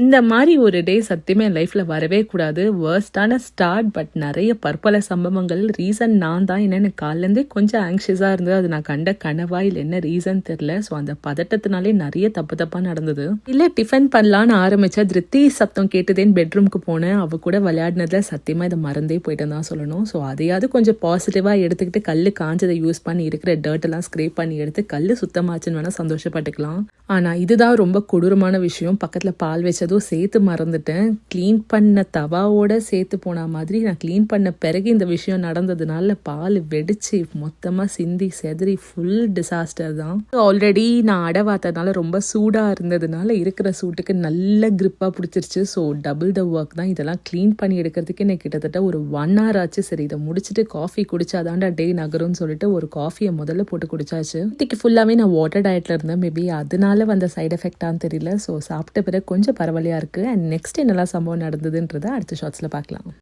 இந்த மாரி ஒரு டே சத்தியமா என் லைஃப்ல வரவே கூடாது. வொர்ஸ்ட்டான ஸ்டார்ட். பட் நெறைய பற்பல சம்பவங்கள். ரீசன் நான் தான். ஏன்னா எனக்கு காலைலேருந்தே கொஞ்சம் ஆங்ஷியஸா இருந்தது. அது நான் கண்ட கனவா இல்ல என்ன ரீசன் தெரியல. ஸோ அந்த பதட்டத்தினாலே நெறைய தப்பா நடந்தது. இல்ல டிஃபன் பண்ணலான்னு ஆரம்பிச்சேன். திருப்தி சத்தம் கேட்டுதேன்னு பெட்ரூம்க்கு போனேன். அவ கூட விளையாடினதுல சத்தியமா இதை மறந்தே போயிட்டேன்னு தான் சொல்லணும். ஸோ அதையாவது கொஞ்சம் பாசிட்டிவா எடுத்துக்கிட்டு கல்லு காஞ்சதை யூஸ் பண்ணி இருக்கிற டர்ட் எல்லாம் ஸ்க்ரேப் பண்ணி எடுத்து கல்லு சுத்தமாச்சுன்னு வேணா சந்தோஷப்பட்டுக்கலாம். ஆனா இதுதான் ரொம்ப கொடூரமான விஷயம். பக்கத்துல பால் வச்சதும் சேர்த்து மறந்துட்டேன். க்ளீன் பண்ண தவாவோட சேர்த்து போன மாதிரி நான் க்ளீன் பண்ண பிறகு இந்த விஷயம் நடந்ததுனால பால் வெடிச்சு மொத்தமா சிந்தி செதறி ஃபுல் டிசாஸ்டர் தான். ஆல்ரெடி நான் அடவாத்தனால ரொம்ப சூடா இருந்ததுனால இருக்கிற சூட்டுக்கு நல்ல கிரிப்பா பிடிச்சிருச்சு. ஸோ டபுள் த ஒர்க் தான். இதெல்லாம் க்ளீன் பண்ணி எடுக்கிறதுக்கு எனக்கு கிட்டத்தட்ட ஒரு 1 hour ஆச்சு. சரி இதை முடிச்சுட்டு காஃபி குடிச்சாதான்டா டே நகரும்னு சொல்லிட்டு ஒரு காஃபியை முதல்ல போட்டு குடிச்சாச்சு. இன்னைக்கு ஃபுல்லாவே நான் வாட்டர் டயட்ல இருந்தேன். மேபி அதனால வந்த சைட் எஃபெக்டான்னு தெரியல. ஸோ சாப்பிட்ட பிறகு கொஞ்சம் பரவாயில்லையா இருக்கு. அண்ட் நெக்ஸ்ட் என்னெல்லாம் சம்பவம் நடந்ததுன்றதை அடுத்த ஷார்ட்ஸ்ல பார்க்கலாம்.